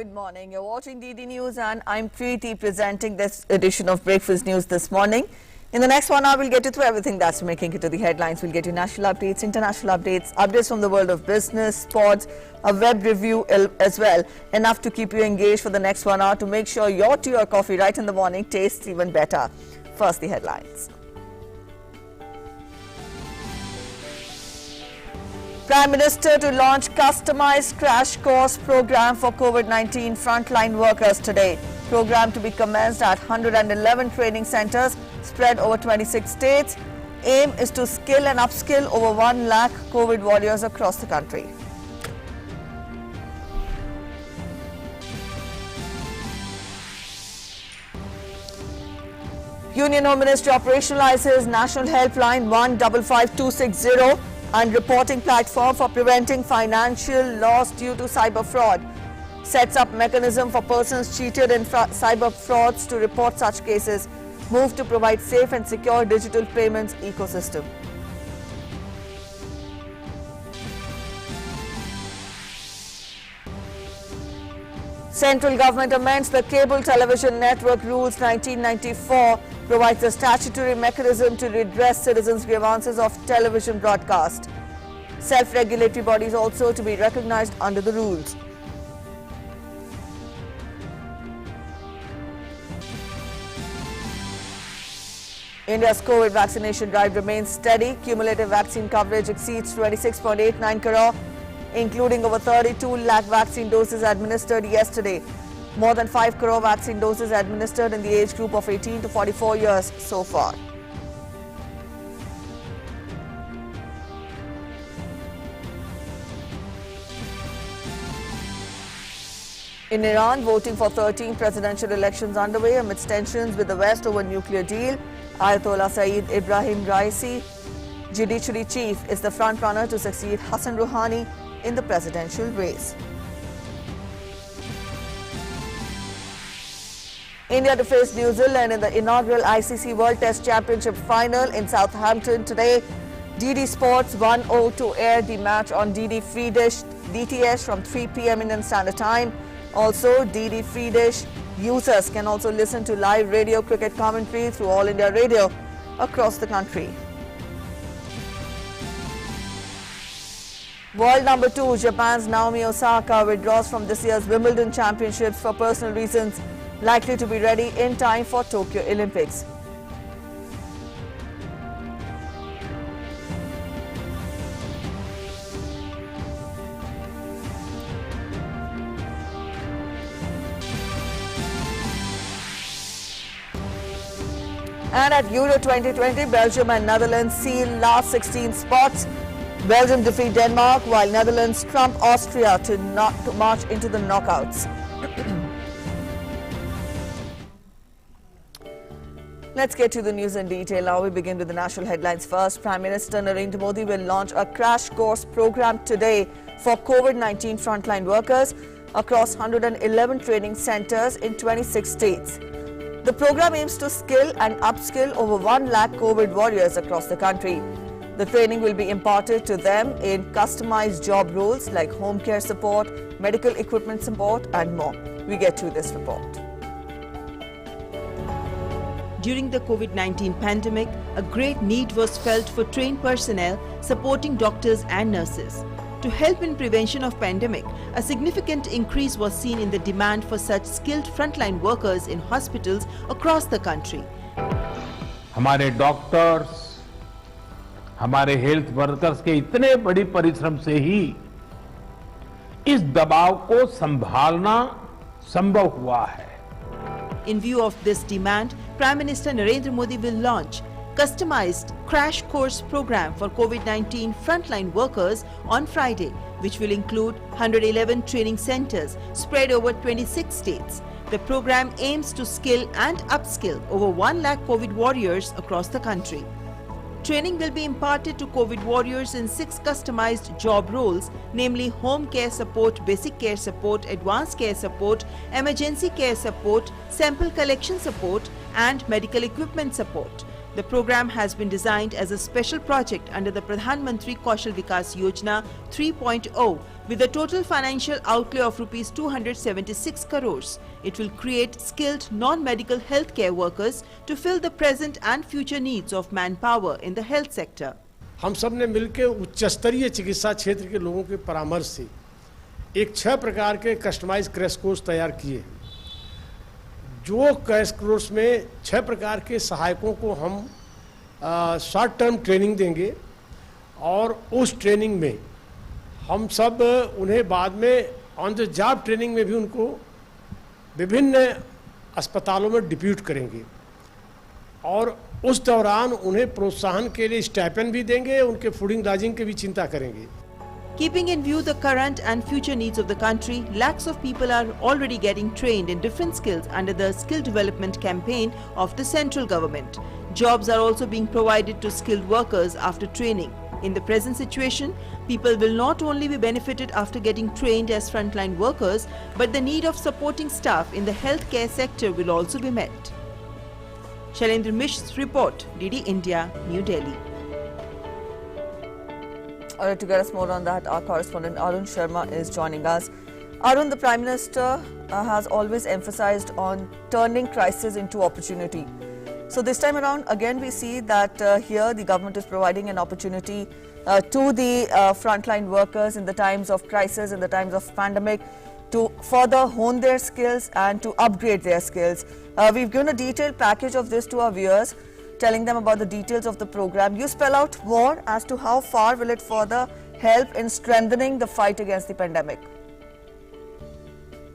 Good morning. You're watching DD News and I'm Preeti presenting this edition of Breakfast News this morning. In the next 1 hour, we'll get you through everything that's making it to the headlines. We'll get you national updates, international updates, updates from the world of business, sports, a web review as well. Enough to keep you engaged for the next 1 hour to make sure your tea or coffee right in the morning tastes even better. First, the headlines. Prime Minister to launch customized crash course program for COVID-19 frontline workers today. Program to be commenced at 111 training centers spread over 26 states. Aim is to skill and upskill over 1 lakh COVID warriors across the country. Union Home Ministry operationalizes National Helpline 155260 and reporting platform for preventing financial loss due to cyber fraud. Sets up mechanism for persons cheated in cyber frauds to report such cases. Move to provide safe and secure digital payments ecosystem. Central government amends the Cable Television Network Rules 1994, provides a statutory mechanism to redress citizens' grievances of television broadcast. Self-regulatory bodies also to be recognized under the rules. India's COVID vaccination drive remains steady. Cumulative vaccine coverage exceeds 26.89 crore, including over 32 lakh vaccine doses administered yesterday. More than 5 crore vaccine doses administered in the age group of 18 to 44 years so far. In Iran, voting for 13 presidential elections underway amidst tensions with the West over nuclear deal. Ayatollah Saeed Ibrahim Raisi, judiciary chief, is the front-runner to succeed Hassan Rouhani in the presidential race. India to face New Zealand in the inaugural ICC World Test Championship final in Southampton today. DD Sports 1/0 to air the match on DD Free Dish DTS from 3 p.m. Indian Standard Time. Also, DD Free Dish users can also listen to live radio cricket commentary through All India Radio across the country. World number 2, Japan's Naomi Osaka withdraws from this year's Wimbledon Championships for personal reasons, likely to be ready in time for Tokyo Olympics. And at Euro 2020, Belgium and Netherlands seal last 16 spots. Belgium defeat Denmark while Netherlands trump Austria to march into the knockouts. Let's get to the news in detail now. We begin with the national headlines first. Prime Minister Narendra Modi will launch a crash course program today for COVID-19 frontline workers across 111 training centers in 26 states. The program aims to skill and upskill over 1 lakh COVID warriors across the country. The training will be imparted to them in customized job roles like home care support, medical equipment support and more. We get to this report. During the COVID-19 pandemic, a great need was felt for trained personnel supporting doctors and nurses. To help in prevention of pandemic, a significant increase was seen in the demand for such skilled frontline workers in hospitals across the country. हमारे doctors, हमारे health workers के इतने बड़ी परिश्रम से ही इस दबाव को संभालना संभव हुआ है. In view of this demand, Prime Minister Narendra Modi will launch customized crash course program for COVID-19 frontline workers on Friday, which will include 111 training centers spread over 26 states. The program aims to skill and upskill over 1 lakh COVID warriors across the country. Training will be imparted to COVID warriors in 6 customized job roles, namely home care support, basic care support, advanced care support, emergency care support, sample collection support and medical equipment support. The program has been designed as a special project under the Pradhan Mantri Kaushal Vikas Yojana 3.0 with a total financial outlay of rupees 276 crores. It will create skilled non-medical healthcare workers to fill the present and future needs of manpower in the health sector. हम सब ने मिलकर उच्च स्तरीय चिकित्सा क्षेत्र के लोगों के परामर्श से एक 6 प्रकार के कस्टमाइज क्रैश कोर्स तैयार किए, जो क्रैश कोर्स में 6 प्रकार के सहायकों को हम शॉर्ट टर्म ट्रेनिंग देंगे और उस ट्रेनिंग में हम सब उन्हें बाद में ऑन द जॉब ट्रेनिंग में भी उनको विभिन्न अस्पतालों में डिप्यूट करेंगे और उस दौरान उन्हें प्रोत्साहन के लिए स्टाइपेंड भी देंगे, उनके फूडिंग लॉजिंग की भी चिंता करेंगे। Keeping in view the current and future needs of the country, lakhs of people are already getting trained in different skills under the skill development campaign of the central government. Jobs are also being provided to skilled workers after training. In the present situation, people will not only be benefited after getting trained as frontline workers, but the need of supporting staff in the healthcare sector will also be met. Shailendra Mishra's report, DD India, New Delhi. All right, to get us more on that, our correspondent Arun Sharma is joining us. Arun, the Prime Minister has always emphasized on turning crisis into opportunity. So this time around, again, we see that here the government is providing an opportunity to the frontline workers in the times of crisis, in the times of pandemic, to further hone their skills and to upgrade their skills. We've given a detailed package of this to our viewers, telling them about the details of the program. You spell out more as to how far will it further help in strengthening the fight against the pandemic?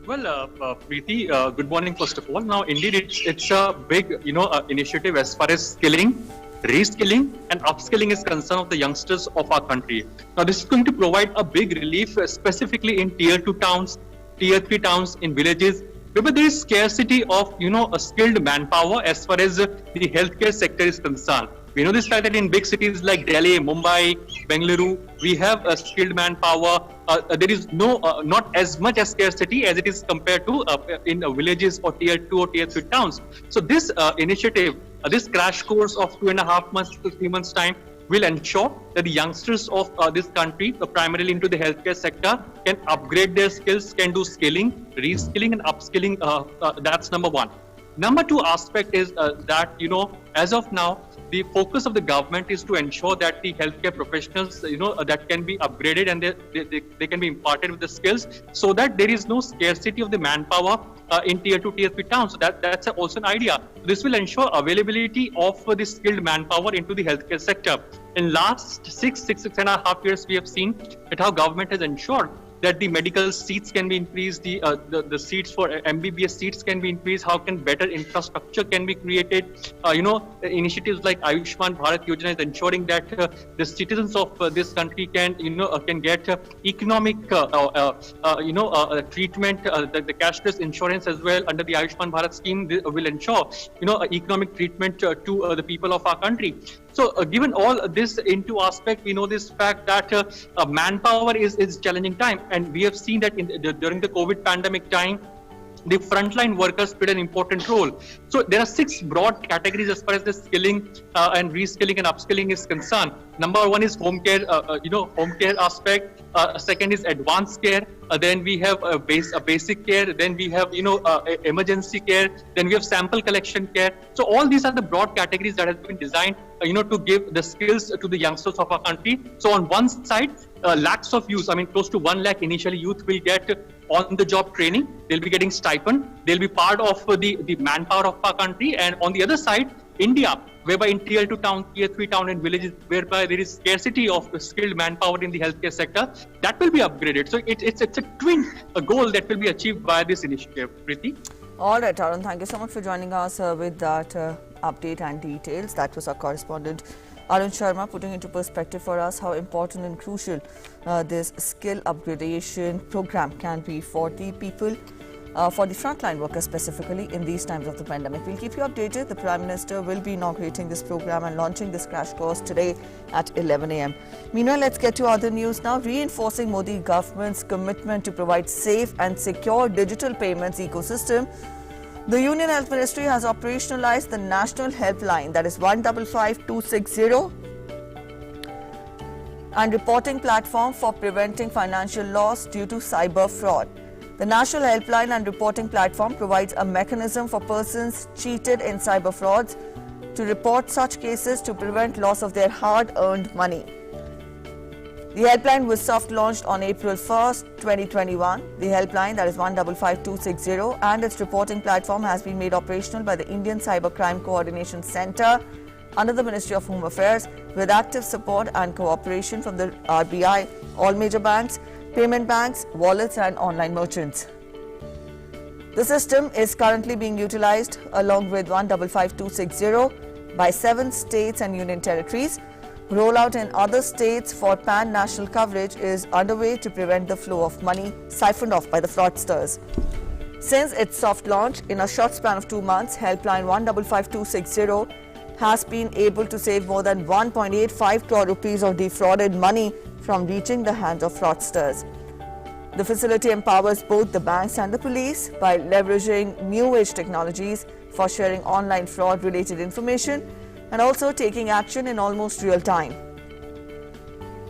Well, Preeti, good morning first of all. Now, indeed, it's a big, initiative as far as skilling, reskilling and upskilling is concerned of the youngsters of our country. Now, this is going to provide a big relief specifically in tier 2 towns, tier 3 towns, in villages, where there is scarcity of, a skilled manpower as far as the healthcare sector is concerned. We know this fact that in big cities like Delhi, Mumbai, Bengaluru, we have a skilled manpower. There is not as much as scarcity as it is compared to in villages or tier 2 or tier 3 towns. So this initiative, this crash course of 2.5 months to 3 months time, will ensure that the youngsters of this country, primarily into the healthcare sector, can upgrade their skills, can do skilling, reskilling and upskilling. That's number one. Number two aspect is that, as of now, the focus of the government is to ensure that the healthcare professionals, that can be upgraded and they can be imparted with the skills so that there is no scarcity of the manpower in tier 2, tier 3 towns. So that's also an idea. This will ensure availability of the skilled manpower into the healthcare sector. In last 6.5 years, we have seen that how government has ensured that the medical seats can be increased, the seats for MBBS seats can be increased, how can better infrastructure can be created. Initiatives like Ayushman Bharat Yojana is ensuring that the citizens of this country can get economic, treatment. The cashless insurance as well under the Ayushman Bharat scheme will ensure, economic treatment to the people of our country. So given all this into aspect, we know this fact that manpower is challenging time, and we have seen that during the COVID pandemic time, the frontline workers played an important role. So there are 6 broad categories as far as the skilling and reskilling and upskilling is concerned. Number one is home care, home care aspect. Second is advanced care. Then we have a basic care. Then we have, emergency care. Then we have sample collection care. So all these are the broad categories that have been designed, to give the skills to the youngsters of our country. So on one side, lakhs of youth, close to 1 lakh initially youth will get on-the-job training. They'll be getting stipend. They'll be part of the manpower of our country. And on the other side, India, whereby in tier 2 town, tier 3 town and villages, whereby there is scarcity of skilled manpower in the healthcare sector, that will be upgraded. So it's a twin goal that will be achieved by this initiative. Preeti? All right, Arun, thank you so much for joining us with that update and details. That was our correspondent Arun Sharma putting into perspective for us how important and crucial this skill upgradation program can be for the people, for the frontline workers specifically in these times of the pandemic. We'll keep you updated. The Prime Minister will be inaugurating this program and launching this crash course today at 11 a.m. Meanwhile, let's get to other news now. Reinforcing Modi government's commitment to provide safe and secure digital payments ecosystem, The Union Health Ministry has operationalized the national helpline, that is 155260, and reporting platform for preventing financial loss due to cyber fraud. The National Helpline and Reporting Platform provides a mechanism for persons cheated in cyber frauds to report such cases to prevent loss of their hard-earned money. The helpline was soft launched on April 1st, 2021. The helpline, that is 155260, and its reporting platform has been made operational by the Indian Cybercrime Coordination Center under the Ministry of Home Affairs with active support and cooperation from the RBI, all major banks, payment banks, wallets and online merchants. The system is currently being utilized along with 155260 by 7 states and union territories. Rollout in other states for pan-national coverage is underway to prevent the flow of money siphoned off by the fraudsters. Since its soft launch, in a short span of 2 months, Helpline 155260 has been able to save more than 1.85 crore rupees of defrauded money from reaching the hands of fraudsters. The facility empowers both the banks and the police by leveraging new-age technologies for sharing online fraud-related information and also taking action in almost real time.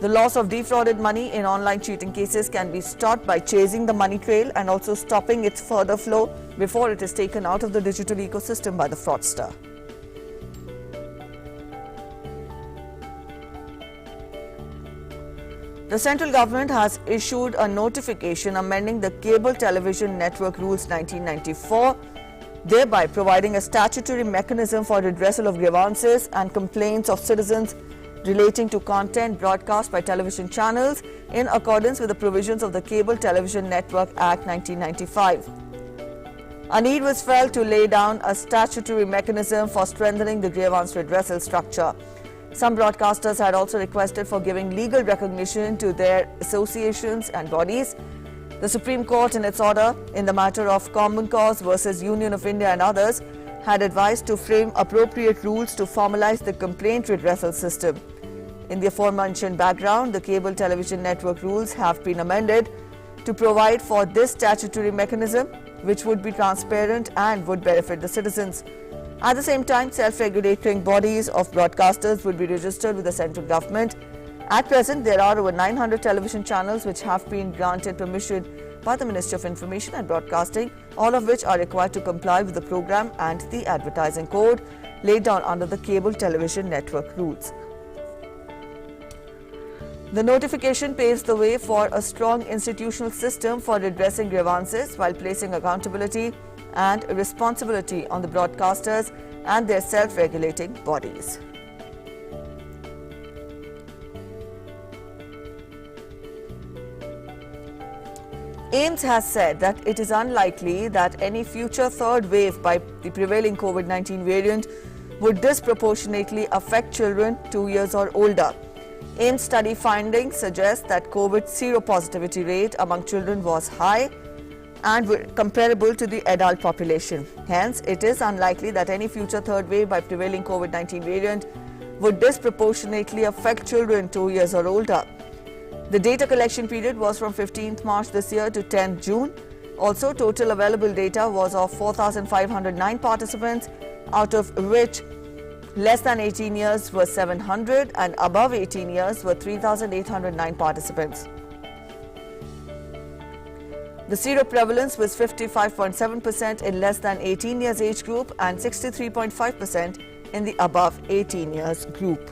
The loss of defrauded money in online cheating cases can be stopped by chasing the money trail and also stopping its further flow before it is taken out of the digital ecosystem by the fraudster. The central government has issued a notification amending the Cable Television Network Rules 1994, thereby providing a statutory mechanism for redressal of grievances and complaints of citizens relating to content broadcast by television channels in accordance with the provisions of the Cable Television Network Act 1995. A need was felt to lay down a statutory mechanism for strengthening the grievance redressal structure. Some broadcasters had also requested for giving legal recognition to their associations and bodies. The Supreme Court, in its order in the matter of Common Cause versus Union of India and others, had advised to frame appropriate rules to formalize the complaint redressal system. In the aforementioned background, the Cable Television Network rules have been amended to provide for this statutory mechanism, which would be transparent and would benefit the citizens. At the same time, self-regulating bodies of broadcasters would be registered with the central government. At present, there are over 900 television channels which have been granted permission by the Ministry of Information and Broadcasting, all of which are required to comply with the program and the advertising code laid down under the Cable Television Network rules. The notification paves the way for a strong institutional system for redressing grievances while placing accountability and responsibility on the broadcasters and their self-regulating bodies. AIIMS has said that it is unlikely that any future third wave by the prevailing COVID-19 variant would disproportionately affect children 2 years or older. AIIMS study findings suggest that COVID seropositivity rate among children was high and were comparable to the adult population. Hence, it is unlikely that any future third wave by prevailing COVID-19 variant would disproportionately affect children 2 years or older. The data collection period was from 15th March this year to 10th June. Also, total available data was of 4,509 participants, out of which less than 18 years were 700 and above 18 years were 3,809 participants. The seroprevalence was 55.7% in less than 18 years age group and 63.5% in the above 18 years group.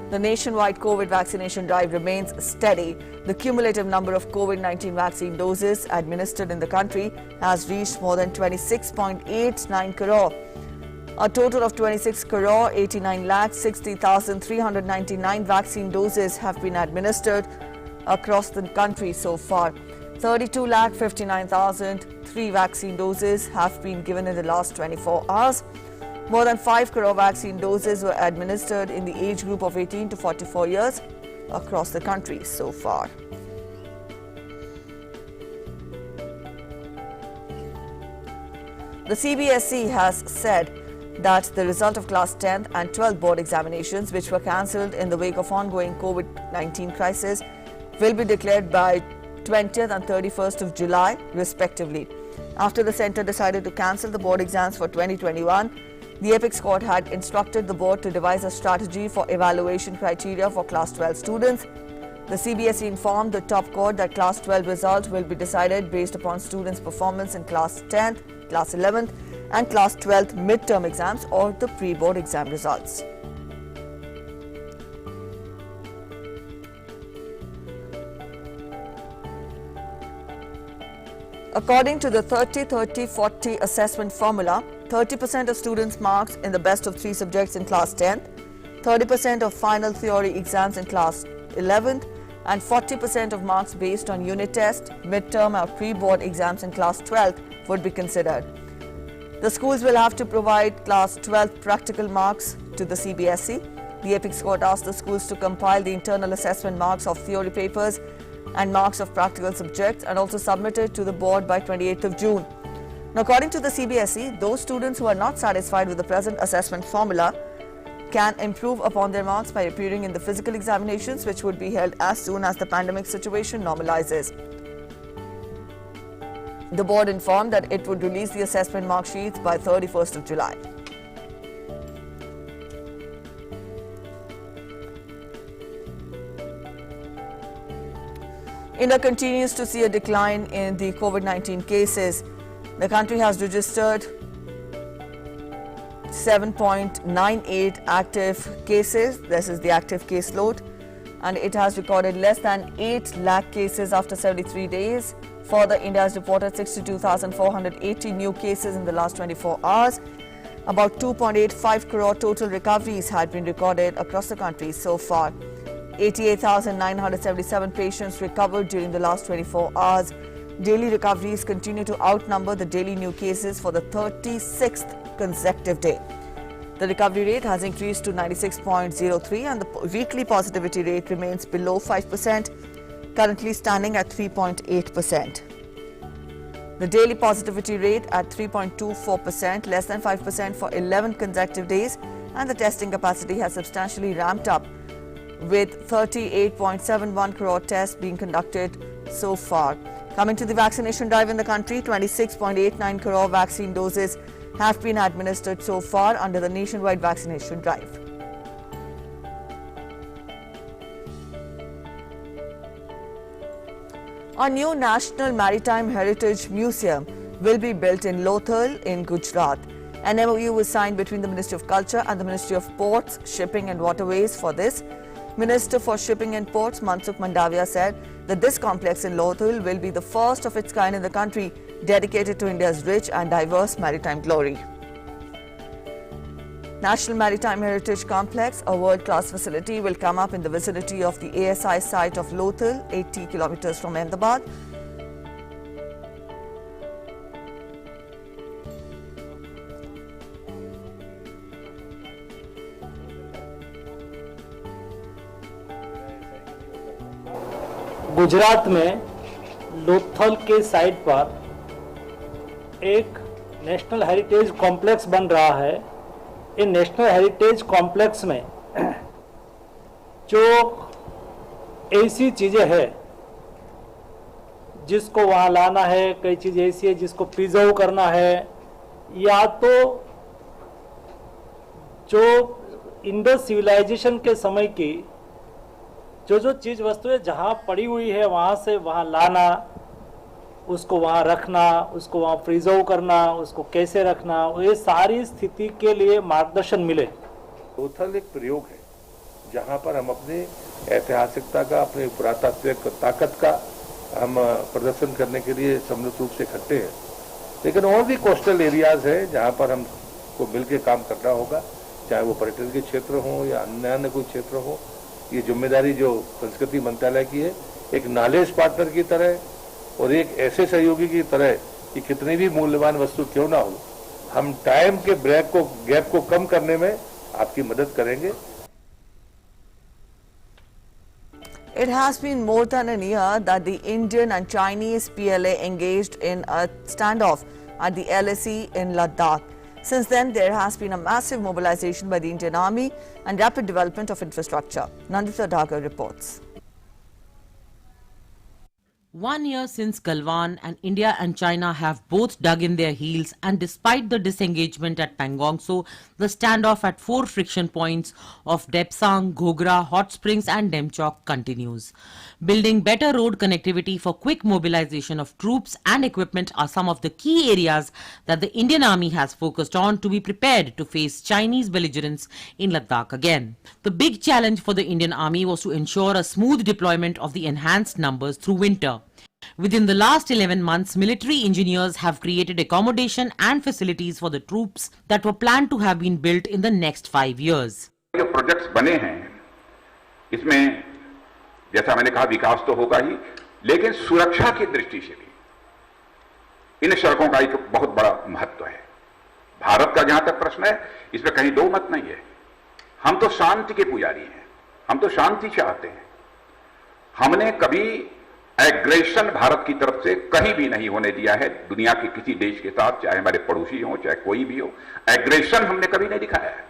The nationwide COVID vaccination drive remains steady. The cumulative number of COVID-19 vaccine doses administered in the country has reached more than 26.89 crore. A total of 26 crore 89 lakh 60,399 vaccine doses have been administered across the country so far. 32 lakh 59,003 vaccine doses have been given in the last 24 hours. More than 5 crore vaccine doses were administered in the age group of 18 to 44 years across the country so far. The CBSE has said that the result of class 10th and 12th board examinations, which were cancelled in the wake of ongoing COVID-19 crisis, will be declared by 20th and 31st of July, respectively. After the centre decided to cancel the board exams for 2021, the Apex Court had instructed the board to devise a strategy for evaluation criteria for Class 12 students. The CBSE informed the top court that Class 12 results will be decided based upon students' performance in Class 10th, Class 11th and Class 12th midterm exams or the pre-board exam results. According to the 30-30-40 assessment formula, 30% of students' marks in the best of 3 subjects in Class 10th, 30% of final theory exams in Class 11th, and 40% of marks based on unit test, midterm or pre-board exams in Class 12th would be considered. The schools will have to provide Class 12 practical marks to the CBSE. The Apex Court asked the schools to compile the internal assessment marks of theory papers and marks of practical subjects and also submit it to the board by 28th of June. Now, according to the CBSE, those students who are not satisfied with the present assessment formula can improve upon their marks by appearing in the physical examinations, which would be held as soon as the pandemic situation normalizes. The board informed that it would release the assessment mark sheets by 31st of July. India continues to see a decline in the COVID-19 cases. The country has registered 7.98 active cases. This is the active caseload, and it has recorded less than 8 lakh cases after 73 days. Further, India has reported 62,480 new cases in the last 24 hours. About 2.85 crore total recoveries had been recorded across the country so far. 88,977 patients recovered during the last 24 hours. Daily recoveries continue to outnumber the daily new cases for the 36th consecutive day. The recovery rate has increased to 96.03 and the weekly positivity rate remains below 5%, currently standing at 3.8%. The daily positivity rate at 3.24%, less than 5% for 11 consecutive days, and the testing capacity has substantially ramped up, with 38.71 crore tests being conducted so far. Coming to the vaccination drive in the country, 26.89 crore vaccine doses have been administered so far under the nationwide vaccination drive. A new National Maritime Heritage Museum will be built in Lothal in Gujarat. An MOU was signed between the Ministry of Culture and the Ministry of Ports, Shipping and Waterways for this. Minister for Shipping and Ports Mansukh Mandavia said that this complex in Lothal will be the first of its kind in the country, dedicated to India's rich and diverse maritime glory. National Maritime Heritage Complex, a world-class facility, will come up in the vicinity of the ASI site of Lothal, 80 kilometers from Ahmedabad. Gujarat में लोथल के site पर एक national heritage complex बन रहा है। ये national heritage complex में जो ऐसी चीज़ें हैं जिसको वहाँ लाना है, कई चीज़ ऐसी है जिसको प्रिजर्व करना है, या तो जो इंडस सिविलाइजेशन के समय की जो चीज़ वस्तुएं जहाँ पड़ी हुई है वहाँ से वहाँ लाना, उसको वहाँ रखना, उसको वहाँ प्रिजर्व करना, उसको कैसे रखना, ये सारी स्थिति के लिए मार्गदर्शन मिले। लोथल एक प्रयोग है जहाँ पर हम अपनी ऐतिहासिकता का, अपनी पुरातात्विक ताकत का हम प्रदर्शन करने के लिए सम्मिलित रूप से इकट्ठे हैं। लेकिन और भी कोस्टल एरियाज है जहाँ पर हमको मिलकर काम करना होगा, चाहे वो पर्यटन के क्षेत्र हो या अन्य कोई क्षेत्र हो। ये जिम्मेदारी जो संस्कृति मंत्रालय की है, एक नॉलेज पार्टनर की तरह और एक ऐसे सहयोगी की तरह कि कितनी भी मूल्यवान वस्तु क्यों ना हो, हम टाइम के गैप को कम करने में आपकी मदद करेंगे। It has been more than a year that the Indian and Chinese PLA engaged in a standoff at the LAC in Ladakh. Since then, there has been a massive mobilization by the Indian Army and rapid development of infrastructure. Nandita Dagar reports. 1 year since Galwan, and India and China have both dug in their heels, and despite the disengagement at Pangong Tso, the standoff at 4 friction points of Depsang, Gogra, Hot Springs and Demchok continues. Building better road connectivity for quick mobilization of troops and equipment are some of the key areas that the Indian Army has focused on to be prepared to face Chinese belligerence in Ladakh again. The big challenge for the Indian Army was to ensure a smooth deployment of the enhanced numbers through winter. Within the last 11 months, military engineers have created accommodation and facilities for the troops that were planned to have been built in the next 5 years. जो projects बने हैं, इसमें जैसा मैंने कहा विकास तो होगा ही, लेकिन सुरक्षा की दृष्टि से भी इन सड़कों का एक बहुत बड़ा महत्व है। भारत का जहां तक प्रश्न है, इसमें कहीं दो मत नहीं है। हम तो शांति के पुजारी हैं, हम तो शांति चाहते हैं। हमने कभी एग्रेशन भारत की तरफ से कहीं भी नहीं होने दिया है, दुनिया के किसी देश के साथ, चाहे हमारे पड़ोसी हो, चाहे कोई भी हो, एग्रेशन हमने कभी नहीं दिखाया है।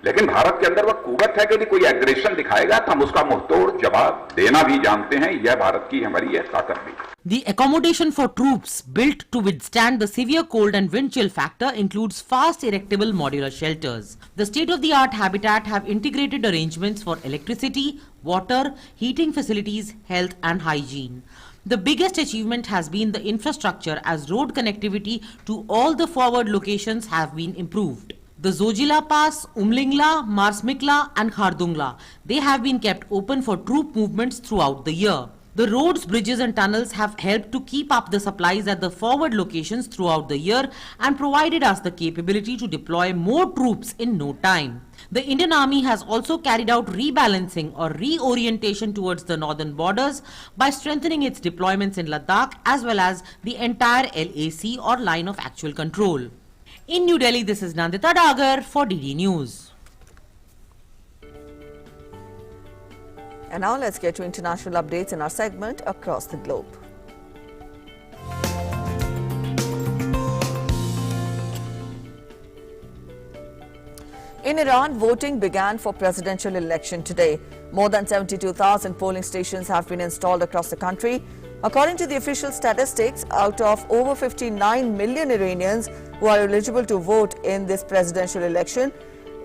लेकिन भारत के अंदर वह कुवत है कि यदि कोई एग्रेशन दिखाएगा तो हम उसका मुंहतोड़ जवाब देना भी जानते हैं। यह भारत की हमारी यह ताकत भी। The accommodation for troops built to withstand the severe cold and wind chill factor includes fast erectable modular shelters. The state-of-the-art habitat have integrated arrangements for electricity, water, heating facilities, health and hygiene. The biggest achievement has been the infrastructure, as road connectivity to all the forward locations have been improved. The Zojila Pass, Umlingla, Marsmikla and Khardungla, they have been kept open for troop movements throughout the year. The roads, bridges and tunnels have helped to keep up the supplies at the forward locations throughout the year and provided us the capability to deploy more troops in no time. The Indian Army has also carried out rebalancing or reorientation towards the northern borders by strengthening its deployments in Ladakh as well as the entire LAC or line of actual control. In New Delhi, this is Nandita Dagar for DD News. And now let's get to international updates in our segment Across the Globe. In Iran, voting began for presidential election today. More than 72,000 polling stations have been installed across the country. According to the official statistics, out of over 59 million Iranians who are eligible to vote in this presidential election,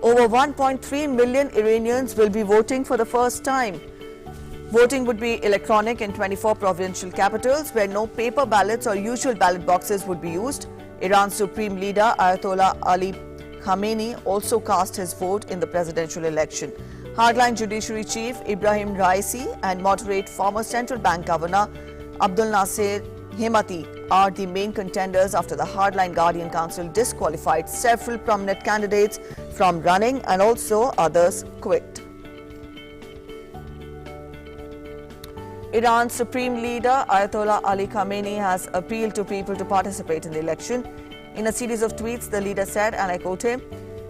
over 1.3 million Iranians will be voting for the first time. Voting would be electronic in 24 provincial capitals where no paper ballots or usual ballot boxes would be used. Iran's supreme leader Ayatollah Ali Khamenei also cast his vote in the presidential election. Hardline Judiciary Chief Ibrahim Raisi and moderate former central bank governor Abdul Nasser Hemati are the main contenders after the hardline Guardian Council disqualified several prominent candidates from running and also others quit. Iran's supreme leader Ayatollah Ali Khamenei has appealed to people to participate in the election. In a series of tweets, the leader said, and I quote him,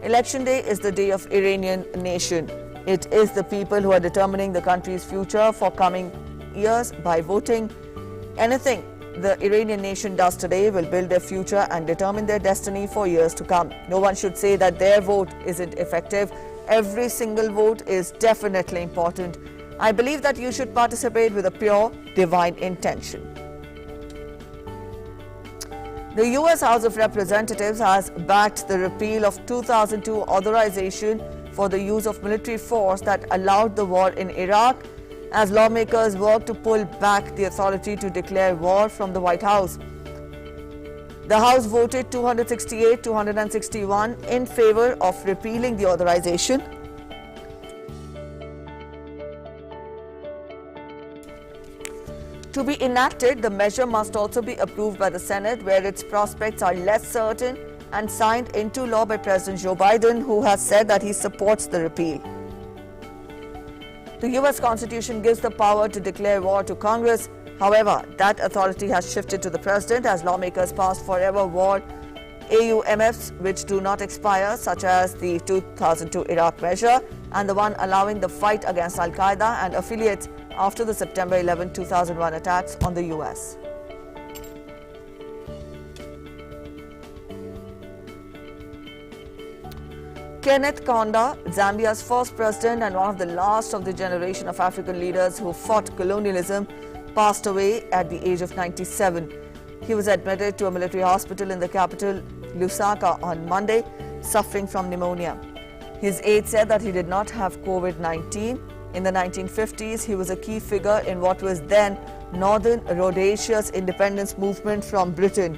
"Election day is the day of Iranian nation. It is the people who are determining the country's future for coming years by voting. Anything the Iranian nation does today will build their future and determine their destiny for years to come. No one should say that their vote isn't effective. Every single vote is definitely important. I believe that you should participate with a pure, divine intention." The U.S. House of Representatives has backed the repeal of 2002 authorization for the use of military force that allowed the war in Iraq, as lawmakers work to pull back the authority to declare war from the White House. The House voted 268 to 161 in favor of repealing the authorization. To be enacted, the measure must also be approved by the Senate, where its prospects are less certain, and signed into law by President Joe Biden, who has said that he supports the repeal. The U.S. Constitution gives the power to declare war to Congress. However, that authority has shifted to the President as lawmakers passed forever war AUMFs which do not expire, such as the 2002 Iraq measure and the one allowing the fight against Al-Qaeda and affiliates after the September 11, 2001 attacks on the U.S. Kenneth Kaunda, Zambia's first president and one of the last of the generation of African leaders who fought colonialism, passed away at the age of 97. He was admitted to a military hospital in the capital, Lusaka, on Monday, suffering from pneumonia. His aide said that he did not have COVID-19. In the 1950s, he was a key figure in what was then Northern Rhodesia's independence movement from Britain.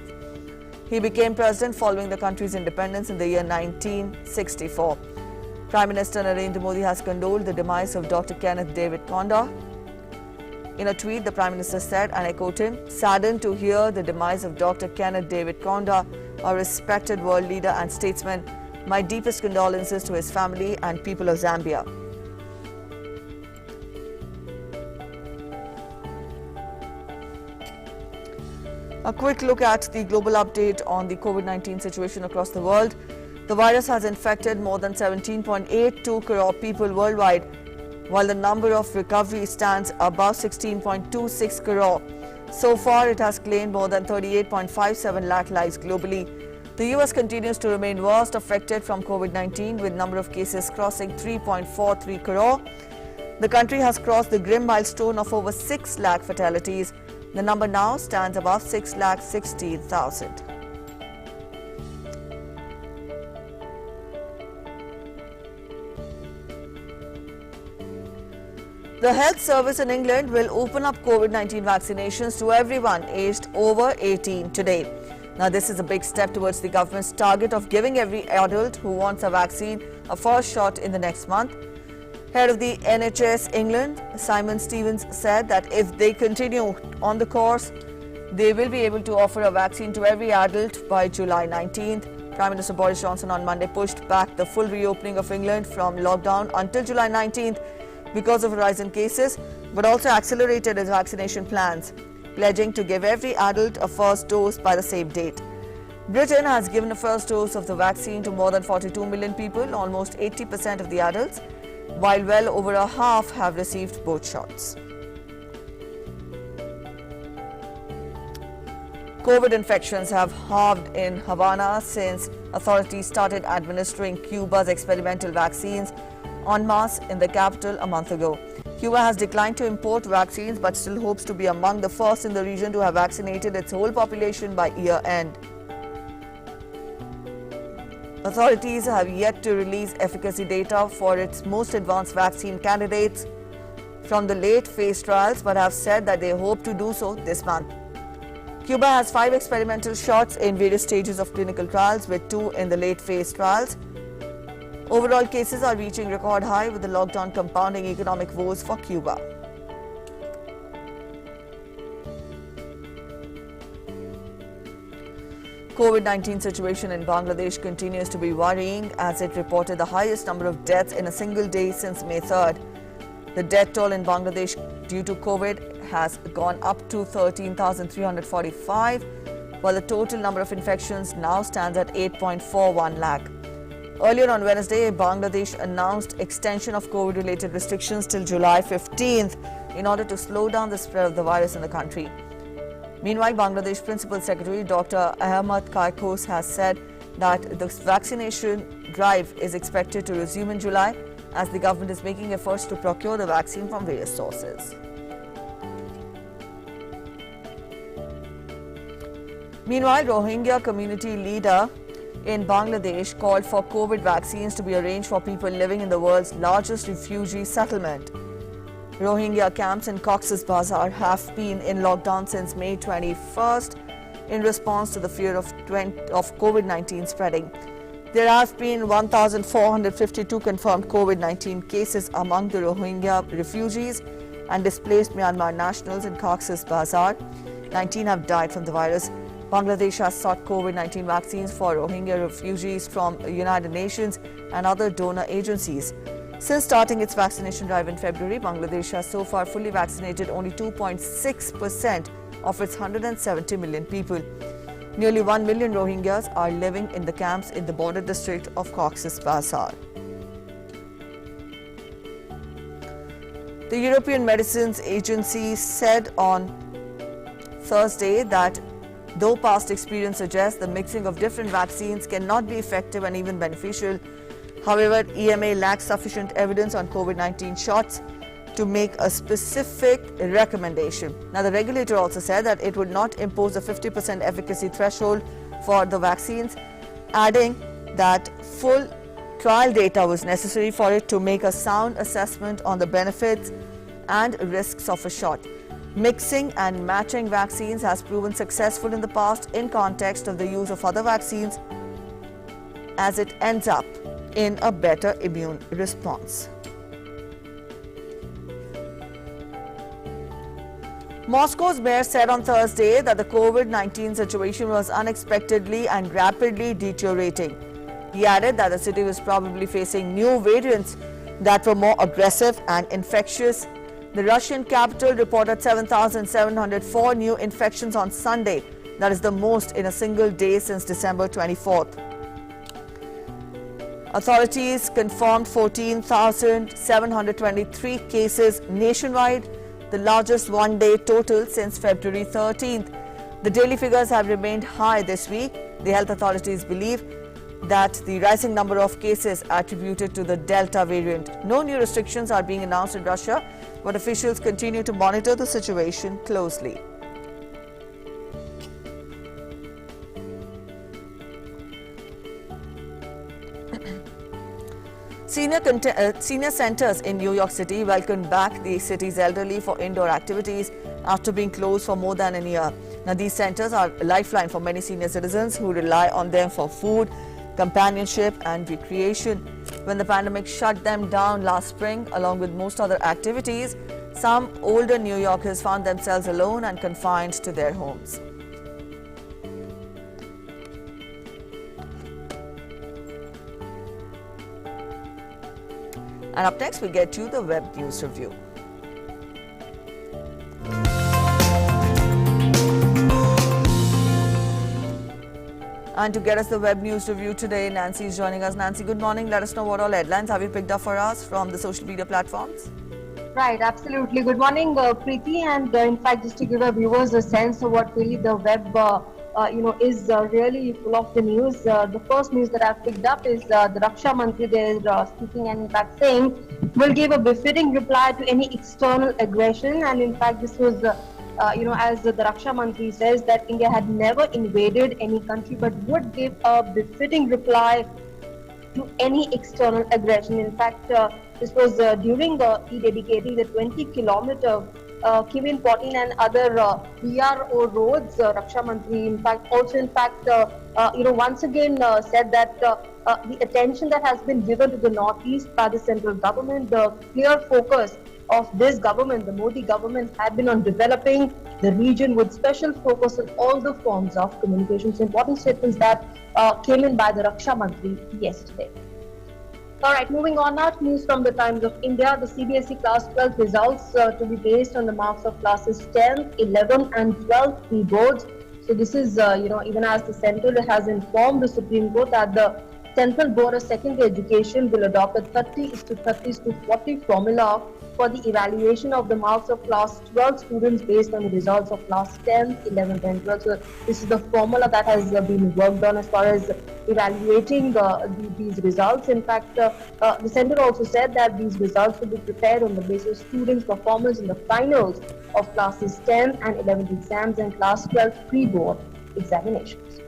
He became president following the country's independence in the year 1964. Prime Minister Narendra Modi has condoled the demise of Dr. Kenneth David Kaunda. In a tweet, the Prime Minister said, and I quote him, "Saddened to hear the demise of Dr. Kenneth David Kaunda, a respected world leader and statesman. My deepest condolences to his family and people of Zambia." A quick look at the global update on the COVID-19 situation across the world. The virus has infected more than 17.82 crore people worldwide, while the number of recoveries stands above 16.26 crore. So far, it has claimed more than 38.57 lakh lives globally. The US continues to remain worst affected from COVID-19, with number of cases crossing 3.43 crore. The country has crossed the grim milestone of over 6 lakh fatalities. The number now stands above 6,16,000. The health service in England will open up COVID-19 vaccinations to everyone aged over 18 today. Now, this is a big step towards the government's target of giving every adult who wants a vaccine a first shot in the next month. Head of the NHS England, Simon Stevens, said that if they continue on the course, they will be able to offer a vaccine to every adult by July 19th. Prime Minister Boris Johnson on Monday pushed back the full reopening of England from lockdown until July 19th because of a rise in cases, but also accelerated his vaccination plans, pledging to give every adult a first dose by the same date. Britain has given a first dose of the vaccine to more than 42 million people, almost 80% of the adults, while well over a half have received both shots. COVID infections have halved in Havana since authorities started administering Cuba's experimental vaccines en masse in the capital a month ago. Cuba has declined to import vaccines but still hopes to be among the first in the region to have vaccinated its whole population by year end. Authorities have yet to release efficacy data for its most advanced vaccine candidates from the late phase trials, but have said that they hope to do so this month. Cuba has 5 experimental shots in various stages of clinical trials, with 2 in the late phase trials. Overall cases are reaching record high, with the lockdown compounding economic woes for Cuba. COVID-19 situation in Bangladesh continues to be worrying as it reported the highest number of deaths in a single day since May 3rd. The death toll in Bangladesh due to COVID has gone up to 13,345, while the total number of infections now stands at 8.41 lakh. Earlier on Wednesday, Bangladesh announced extension of COVID-related restrictions till July 15th in order to slow down the spread of the virus in the country. Meanwhile, Bangladesh Principal Secretary Dr. Ahmad Kaikos has said that the vaccination drive is expected to resume in July as the government is making efforts to procure the vaccine from various sources. Meanwhile, Rohingya community leader in Bangladesh called for COVID vaccines to be arranged for people living in the world's largest refugee settlement. Rohingya camps in Cox's Bazar have been in lockdown since May 21st in response to the fear of COVID-19 spreading. There have been 1,452 confirmed COVID-19 cases among the Rohingya refugees and displaced Myanmar nationals in Cox's Bazar. 19 have died from the virus. Bangladesh has sought COVID-19 vaccines for Rohingya refugees from the United Nations and other donor agencies. Since starting its vaccination drive in February, Bangladesh has so far fully vaccinated only 2.6% of its 170 million people. Nearly 1 million Rohingyas are living in the camps in the border district of Cox's Bazar. The European Medicines Agency said on Thursday that though past experience suggests the mixing of different vaccines cannot be effective and even beneficial, however, EMA lacks sufficient evidence on COVID-19 shots to make a specific recommendation. Now, the regulator also said that it would not impose a 50% efficacy threshold for the vaccines, adding that full trial data was necessary for it to make a sound assessment on the benefits and risks of a shot. Mixing and matching vaccines has proven successful in the past in context of the use of other vaccines, as it ends up in a better immune response. Moscow's mayor said on Thursday that the COVID-19 situation was unexpectedly and rapidly deteriorating. He added that the city was probably facing new variants that were more aggressive and infectious. The Russian capital reported 7,704 new infections on Sunday. That is the most in a single day since December 24th. Authorities confirmed 14,723 cases nationwide, the largest one-day total since February 13th. The daily figures have remained high this week. The health authorities believe that the rising number of cases attributed to the Delta variant. No new restrictions are being announced in Russia, but officials continue to monitor the situation closely. Senior centers in New York City welcomed back the city's elderly for indoor activities after being closed for more than a year. Now, these centers are a lifeline for many senior citizens who rely on them for food, companionship and recreation. When the pandemic shut them down last spring, along with most other activities, some older New Yorkers found themselves alone and confined to their homes. And up next, we get to the Web News Review. And to get us the Web News Review today, Nancy is joining us. Nancy, good morning. Let us know what all headlines have you picked up for us from the social media platforms? Right, absolutely. Good morning, Preeti. And in fact, just to give our viewers a sense of what really the web is really full of the news. The first news that I've picked up is the Raksha Mantri. They're speaking and in fact saying will give a befitting reply to any external aggression. And in fact, this was, as the Raksha Mantri says, that India had never invaded any country but would give a befitting reply to any external aggression. In fact, this was during dedicating the 20-kilometer Kivin Potin and other BRO roads. Raksha Mantri, in fact, once again said that the attention that has been given to the Northeast by the central government, the clear focus of this government, the Modi government, had been on developing the region with special focus on all the forms of communications. Important statements that came in by the Raksha Mantri yesterday. All right, moving on now to news from the Times of India. The CBSE Class 12 results to be based on the marks of classes 10, 11 and 12 pre-boards. So this is, even as the Central has informed the Supreme Court that the Central Board of Secondary Education will adopt a 30:30:40 formula for the evaluation of the marks of class 12 students based on the results of class 10, 11 and 12. So this is the formula that has been worked on as far as evaluating these results. In fact, the Centre also said that these results will be prepared on the basis of students' performance in the finals of classes 10 and 11 exams and class 12 pre-board examinations.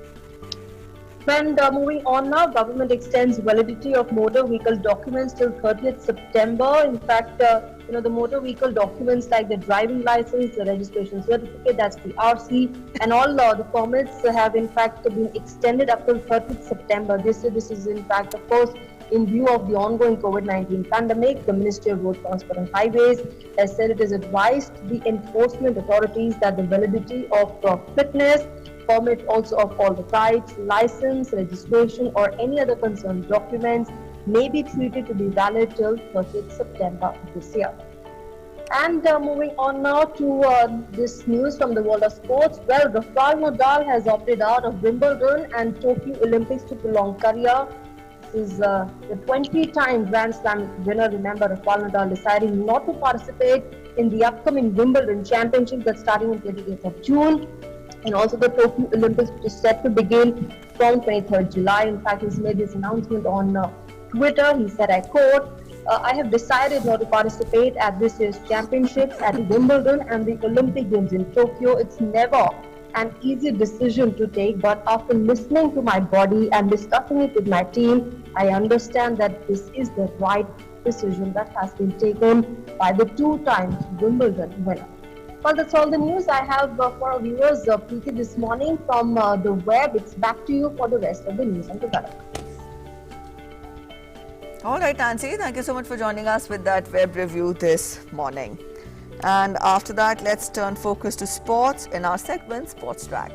And moving on now, government extends validity of motor vehicle documents till 30th September. In fact, the motor vehicle documents like the driving license, the registration certificate, that's the RC, and all the permits have in fact been extended up till 30th September. This is in fact, of course, in view of the ongoing COVID-19 pandemic. The Ministry of Road Transport and Highways has said it has advised the enforcement authorities that the validity of fitness, permit also of all the types, license, registration or any other concerned documents may be treated to be valid till 30th September this year. And moving on now to this news from the world of sports. Well, Rafael Nadal has opted out of Wimbledon and Tokyo Olympics to prolong career. This is the 20-time Grand Slam winner. Remember, Rafael Nadal deciding not to participate in the upcoming Wimbledon Championship that's starting on 28th of June. And also the Tokyo Olympics, which is set to begin from 23rd July. In fact, he's made this announcement on Twitter. He said, I quote, I have decided not to participate at this year's championships at Wimbledon and the Olympic Games in Tokyo. It's never an easy decision to take, but after listening to my body and discussing it with my team, I understand that this is the right decision that has been taken by the two-time Wimbledon winner. Well, that's all the news I have for our viewers, Preeti, this morning from the web. It's back to you for the rest of the news and development. All right, Nancy, thank you so much for joining us with that web review this morning. And after that, let's turn focus to sports in our segment, Sports Track.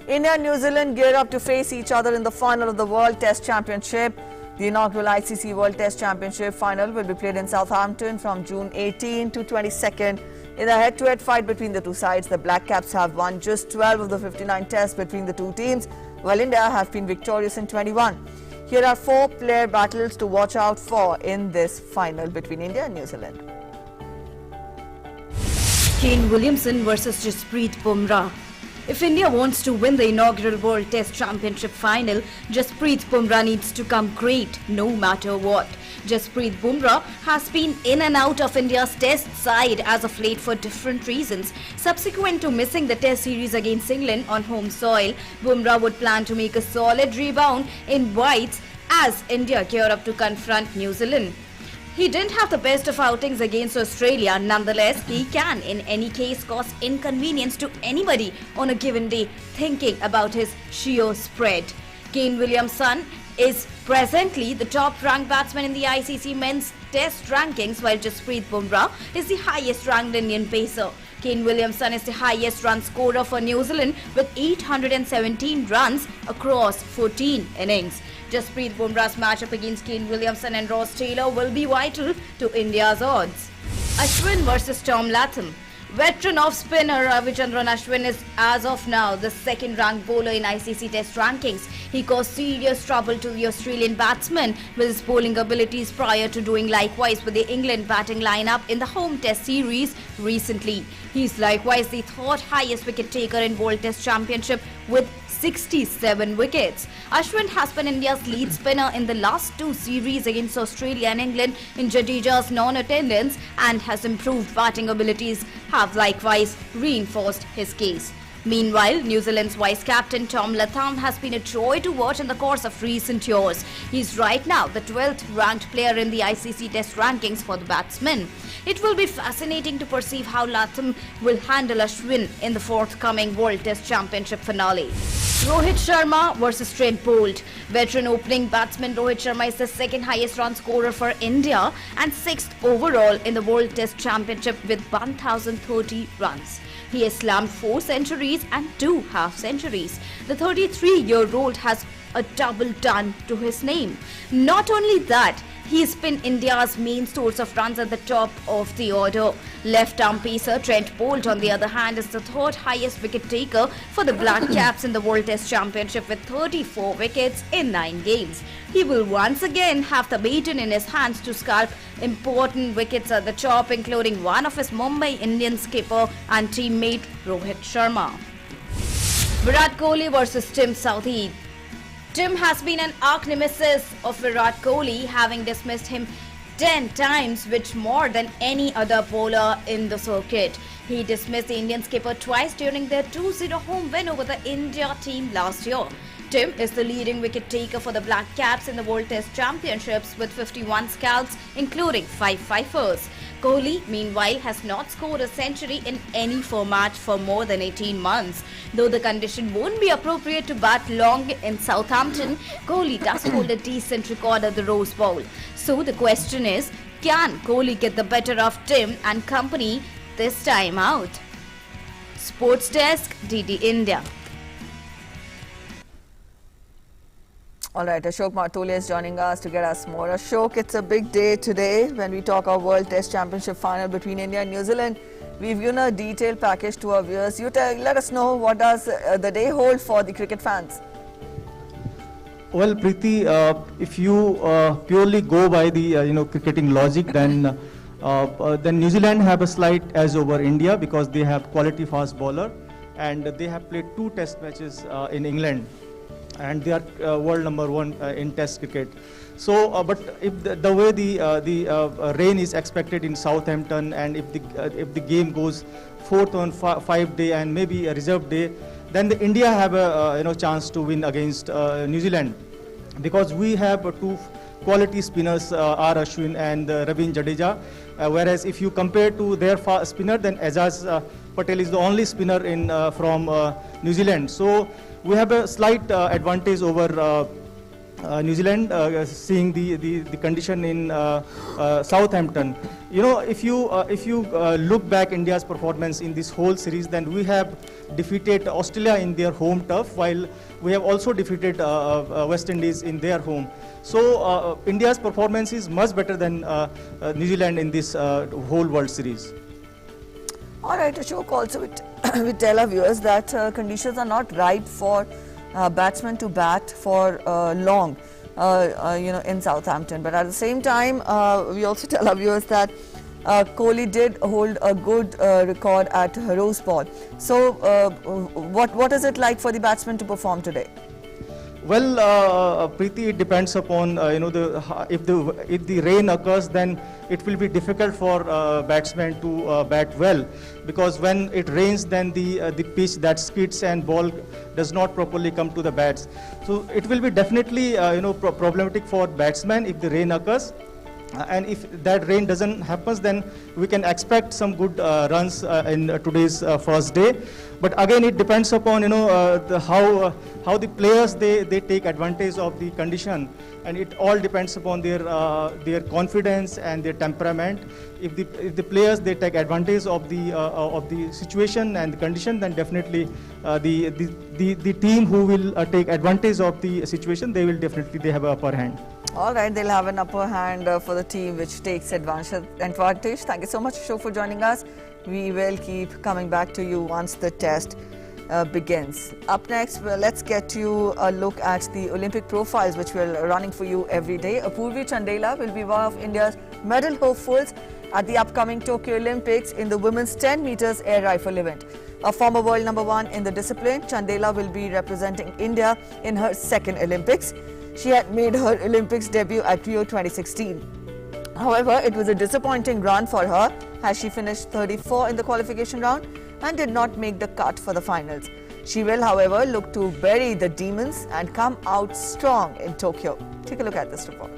India and New Zealand gear up to face each other in the final of the World Test Championship. The inaugural ICC World Test Championship final will be played in Southampton from June 18 to 22nd. In a head-to-head fight between the two sides, the Black Caps have won just 12 of the 59 tests between the two teams, while India have been victorious in 21. Here are 4 player battles to watch out for in this final between India and New Zealand. Kane Williamson versus Jasprit Bumrah. If India wants to win the inaugural World Test Championship final, Jasprit Bumrah needs to come great no matter what. Jasprit Bumrah has been in and out of India's test side as of late for different reasons. Subsequent to missing the test series against England on home soil, Bumrah would plan to make a solid rebound in whites as India gear up to confront New Zealand. He didn't have the best of outings against Australia. Nonetheless, he can in any case cause inconvenience to anybody on a given day thinking about his sheer spread. Kane Williamson is presently the top-ranked batsman in the ICC men's test rankings, while Jasprit Bumrah is the highest-ranked Indian pacer. Kane Williamson is the highest run scorer for New Zealand with 817 runs across 14 innings. Jasprit Bumrah's matchup against Kane Williamson and Ross Taylor will be vital to India's odds. Ashwin versus Tom Latham. Veteran off-spinner Ravichandran Ashwin is as of now the second-ranked bowler in ICC Test rankings. He caused serious trouble to the Australian batsman with his bowling abilities prior to doing likewise with the England batting lineup in the home Test series recently. He is likewise the third highest wicket taker in World Test Championship with 67 wickets. Ashwin has been India's lead spinner in the last 2 series against Australia and England in Jadeja's non-attendance, and has improved batting abilities have likewise reinforced his case. Meanwhile, New Zealand's vice-captain Tom Latham has been a joy to watch in the course of recent years. He's right now the 12th ranked player in the ICC Test rankings for the batsman. It will be fascinating to perceive how Latham will handle Ashwin in the forthcoming World Test Championship finale. Rohit Sharma versus Trent Bolt. Veteran opening batsman Rohit Sharma is the second highest run scorer for India and 6th overall in the World Test Championship with 1,030 runs. He has slammed 4 centuries and 2 half-centuries. The 33-year-old has a double done to his name. Not only that, he's been India's main source of runs at the top of the order. Left-arm pacer Trent Bolt, on the other hand, is the third highest wicket taker for the Black Caps in the World Test Championship with 34 wickets in 9 games. He will once again have the baton in his hands to scalp important wickets at the top, including one of his Mumbai Indians skipper and teammate Rohit Sharma. Virat Kohli versus Tim Southee. Tim has been an arch nemesis of Virat Kohli, having dismissed him 10 times, which more than any other bowler in the circuit. He dismissed the Indian skipper twice during their 2-0 home win over the India team last year. Tim is the leading wicket taker for the Black Caps in the World Test Championships with 51 scalps, including 5 fifers. Kohli, meanwhile, has not scored a century in any format for more than 18 months. Though the condition won't be appropriate to bat long in Southampton, Kohli does hold a decent record at the Rose Bowl. So the question is, can Kohli get the better of Tim and company this time out? Sports Desk, DD India. All right, Ashok Martolia is joining us to get us more. Ashok, it's a big day today when we talk our World Test Championship final between India and New Zealand. We've given a detailed package to our viewers. Let us know, what does the day hold for the cricket fans? Well, Preeti, if you purely go by the cricketing logic, then New Zealand have a slight edge over India because they have quality fast bowler. and they have played 2 test matches in England, and they are world number 1 in test cricket. So, but if the way the rain is expected in Southampton, and if the game goes 4th on 5 day and maybe a reserve day, then the India have a chance to win against New Zealand, because we have 2 quality spinners, R. Ashwin and Ravindra Jadeja. Whereas if you compare to their spinner, then Ajaz Patel is the only spinner from New Zealand. So we have a slight advantage over New Zealand, seeing the condition in Southampton. If you look back India's performance in this whole series, then we have defeated Australia in their home turf, while we have also defeated West Indies in their home. So India's performance is much better than New Zealand in this whole World Series. All right, Ashok, also we tell our viewers that conditions are not right for batsmen to bat for long, in Southampton. But at the same time, we also tell our viewers that Kohli did hold a good record at Rose Bowl. So, what is it like for the batsmen to perform today? Well, Preeti, it depends upon if the rain occurs, then it will be difficult for batsmen to bat well, because when it rains, then the pitch that skids and ball does not properly come to the bats. So it will be definitely problematic for batsmen if the rain occurs. And if that rain doesn't happen, then we can expect some good runs in today's first day. But again, it depends upon how the players they take advantage of the condition, and it all depends upon their confidence and their temperament. If the players they take advantage of the situation and the condition, then definitely the team who will take advantage of the situation, they have an upper hand. All right, they'll have an upper hand for the team which takes advantage. Thank you so much, Ashok, for joining us. We will keep coming back to you once the test begins. Up next, let's get you a look at the Olympic profiles which we're running for you every day. Apurvi Chandela will be one of India's medal hopefuls at the upcoming Tokyo Olympics in the women's 10 meters air rifle event. A former world number 1 in the discipline, Chandela will be representing India in her 2nd Olympics. She had made her Olympics debut at Rio 2016. However, it was a disappointing run for her as she finished 34 in the qualification round and did not make the cut for the finals. She will, however, look to bury the demons and come out strong in Tokyo. Take a look at this report.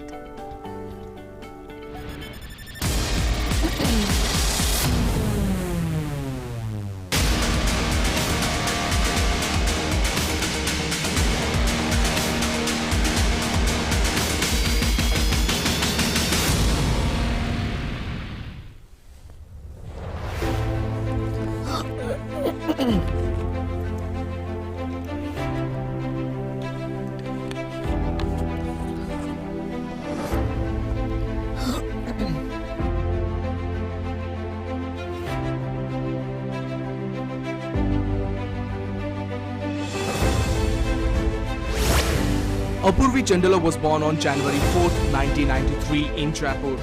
Apurvi Chandela was born on January 4th, 1993 in Jaipur.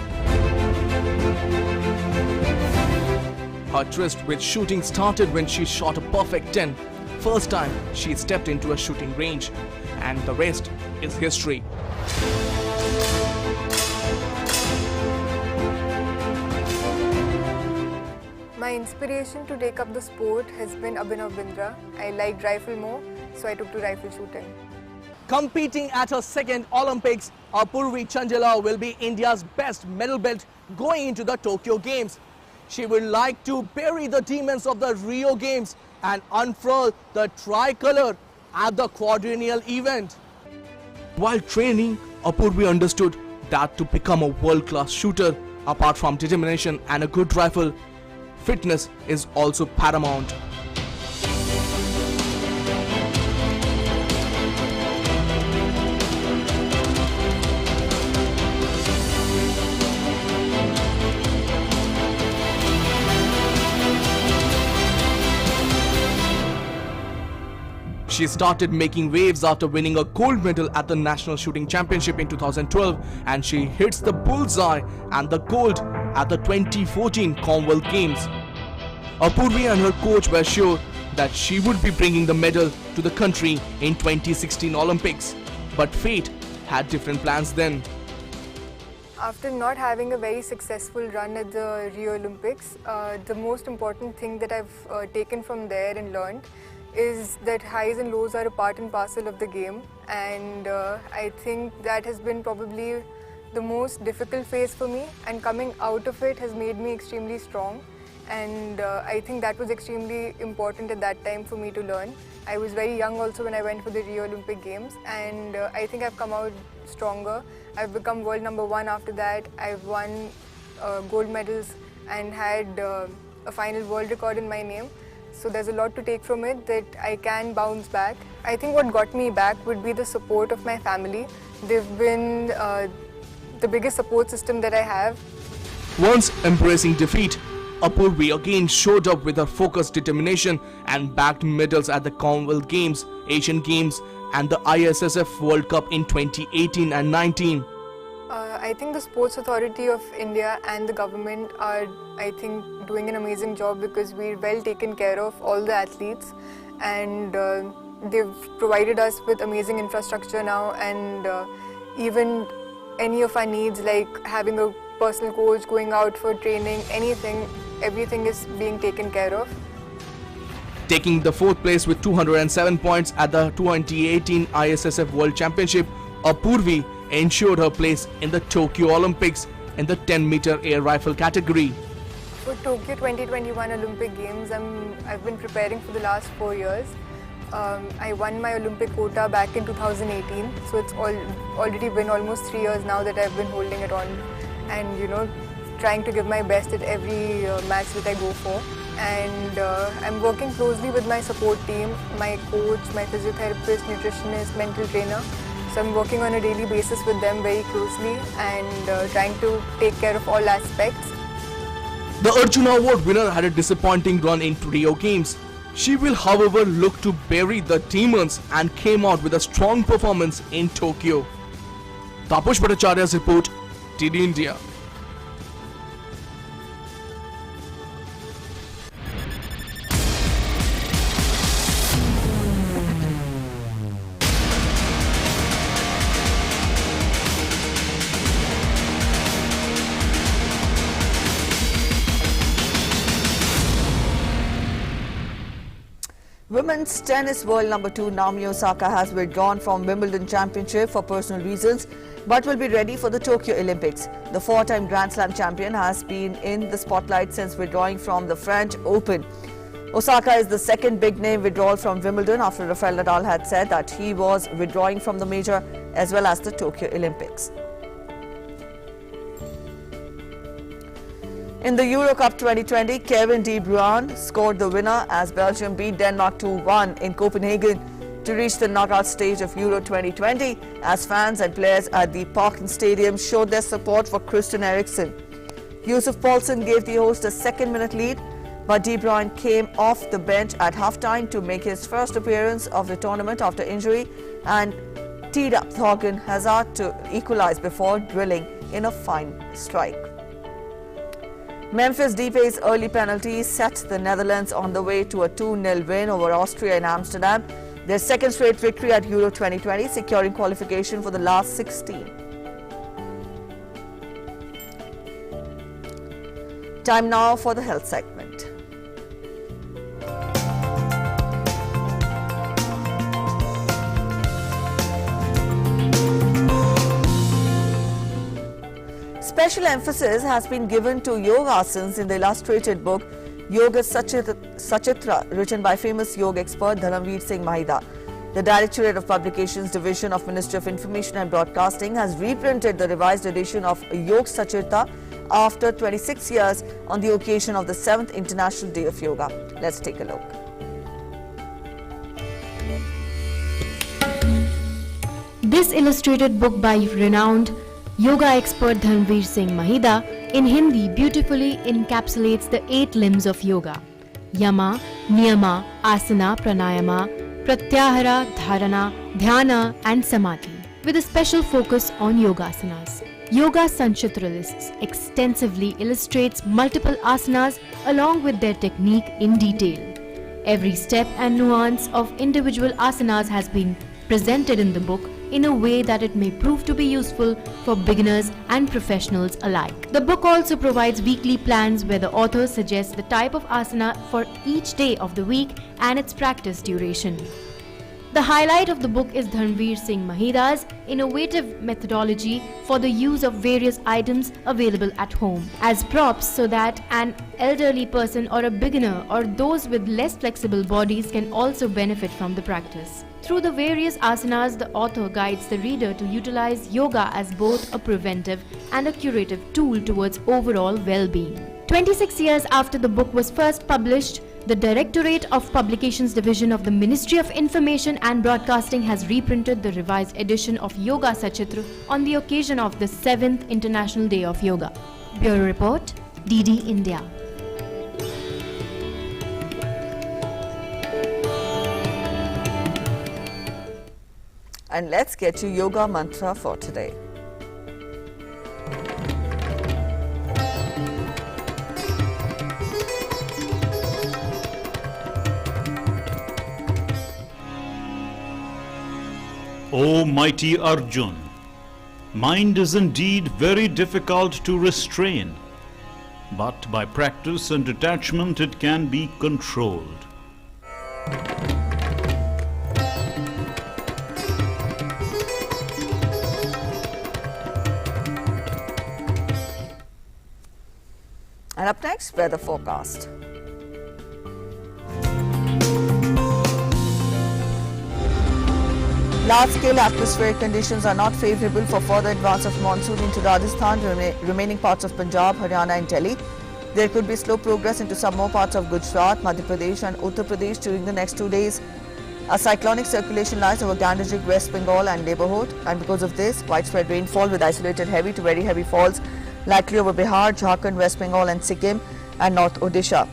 Her tryst with shooting started when she shot a perfect 10. First time she stepped into a shooting range, and the rest is history. My inspiration to take up the sport has been Abhinav Bindra. I liked rifle more, so I took to rifle shooting. Competing at her 2nd Olympics, Apurvi Chandela will be India's best medal belt going into the Tokyo Games. She would like to bury the demons of the Rio Games and unfurl the tricolour at the quadrennial event. While training, Apurvi understood that to become a world-class shooter, apart from determination and a good rifle, fitness is also paramount. She started making waves after winning a gold medal at the National Shooting Championship in 2012, and she hits the bullseye and the gold at the 2014 Commonwealth Games. Apurvi and her coach were sure that she would be bringing the medal to the country in 2016 Olympics. But fate had different plans then. After not having a very successful run at the Rio Olympics, the most important thing that I've taken from there and learned is that highs and lows are a part and parcel of the game, and I think that has been probably the most difficult phase for me, and coming out of it has made me extremely strong, and I think that was extremely important at that time for me to learn. I was very young also when I went for the Rio Olympic Games, and I think I've come out stronger. I've become world #1 after that. I've won gold medals and had a final world record in my name. So there's a lot to take from it, that I can bounce back. I think what got me back would be the support of my family. They've been the biggest support system that I have. Once embracing defeat, Apurvi again showed up with her focused determination and bagged medals at the Commonwealth Games, Asian Games and the ISSF World Cup in 2018 and 19. I think the Sports Authority of India and the government are, I think, doing an amazing job, because we're well taken care of, all the athletes, and they've provided us with amazing infrastructure now, and even any of our needs, like having a personal coach, going out for training, anything, everything is being taken care of. Taking the 4th place with 207 points at the 2018 ISSF World Championship, Apurvi ensured her place in the Tokyo Olympics in the 10-meter air rifle category. For Tokyo 2021 Olympic Games, I've been preparing for the last 4 years. I won my Olympic quota back in 2018, so it's already been almost 3 years now that I've been holding it on, and trying to give my best at every match that I go for. And I'm working closely with my support team, my coach, my physiotherapist, nutritionist, mental trainer. So I'm working on a daily basis with them very closely, and trying to take care of all aspects. The Arjuna Award winner had a disappointing run in Rio Games. She will, however, look to bury the demons and came out with a strong performance in Tokyo. Taposh Bhattacharya's report, TD India. Women's tennis world #2 Naomi Osaka has withdrawn from Wimbledon Championship for personal reasons, but will be ready for the Tokyo Olympics. The 4-time Grand Slam champion has been in the spotlight since withdrawing from the French Open. Osaka is the second big-name withdrawal from Wimbledon after Rafael Nadal had said that he was withdrawing from the major as well as the Tokyo Olympics. In the Euro Cup 2020, Kevin De Bruyne scored the winner as Belgium beat Denmark 2-1 in Copenhagen to reach the knockout stage of Euro 2020, as fans and players at the Parken Stadium showed their support for Christian Eriksen. Yusuf Poulsen gave the host a second-minute lead, but De Bruyne came off the bench at half-time to make his first appearance of the tournament after injury and teed up Thorgan Hazard to equalize before drilling in a fine strike. Memphis Depay's early penalty set the Netherlands on the way to a 2-0 win over Austria in Amsterdam, their second straight victory at Euro 2020, securing qualification for the last 16. Time now for the health segment. Special emphasis has been given to yoga asanas in the illustrated book Yoga Sachitra, written by famous yoga expert Dharamveer Singh Mahida. The Directorate of Publications Division of Ministry of Information and Broadcasting has reprinted the revised edition of Yoga Sachitra after 26 years on the occasion of the 7th International Day of Yoga. Let's take a look. This illustrated book by renowned yoga expert Dharamveer Singh Mahida in Hindi beautifully encapsulates the 8 limbs of yoga: Yama, Niyama, Asana, Pranayama, Pratyahara, Dharana, Dhyana and Samadhi, with a special focus on yogasanas. Yoga Sanchitra lists extensively illustrates multiple asanas along with their technique in detail. Every step and nuance of individual asanas has been presented in the book in a way that it may prove to be useful for beginners and professionals alike. The book also provides weekly plans where the author suggests the type of asana for each day of the week and its practice duration. The highlight of the book is Dharmveer Singh Mahida's innovative methodology for the use of various items available at home as props so that an elderly person or a beginner or those with less flexible bodies can also benefit from the practice. Through the various asanas, the author guides the reader to utilize yoga as both a preventive and a curative tool towards overall well-being. 26 years after the book was first published, the Directorate of Publications Division of the Ministry of Information and Broadcasting has reprinted the revised edition of Yoga Sachitra on the occasion of the 7th International Day of Yoga. Bureau Report, DD India. And let's get you yoga mantra for today. O mighty Arjun, mind is indeed very difficult to restrain, but by practice and detachment it can be controlled. And up next, weather forecast. Large-scale atmospheric conditions are not favourable for further advance of monsoon into Rajasthan, remaining parts of Punjab, Haryana and Delhi. There could be slow progress into some more parts of Gujarat, Madhya Pradesh and Uttar Pradesh during the next 2 days. A cyclonic circulation lies over Ganges, West Bengal and neighbourhood, and because of this, widespread rainfall with isolated heavy to very heavy falls likely over Bihar, Jharkhand, West Bengal and Sikkim and North Odisha.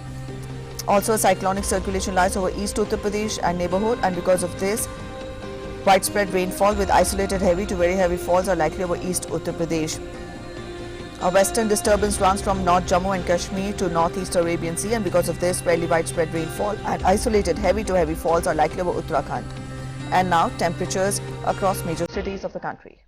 Also, a cyclonic circulation lies over East Uttar Pradesh and neighbourhood, and because of this, widespread rainfall with isolated heavy to very heavy falls are likely over East Uttar Pradesh. A western disturbance runs from North Jammu and Kashmir to Northeast Arabian Sea, and because of this, fairly widespread rainfall and isolated heavy to heavy falls are likely over Uttarakhand. And now, temperatures across major cities of the country.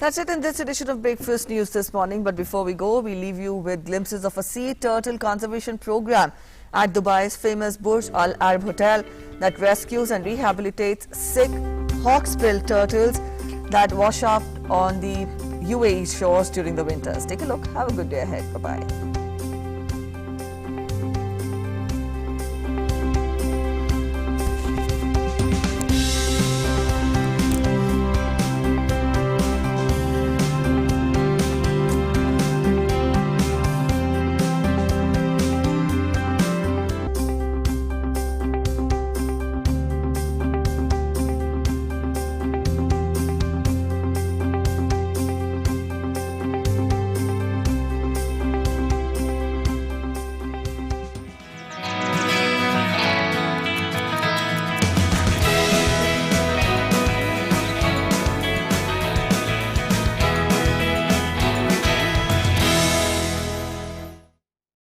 That's it in this edition of Breakfast News this morning. But before we go, we leave you with glimpses of a sea turtle conservation program at Dubai's famous Burj Al Arab Hotel that rescues and rehabilitates sick hawksbill turtles that wash up on the UAE shores during the winters. Take a look. Have a good day ahead. Bye-bye.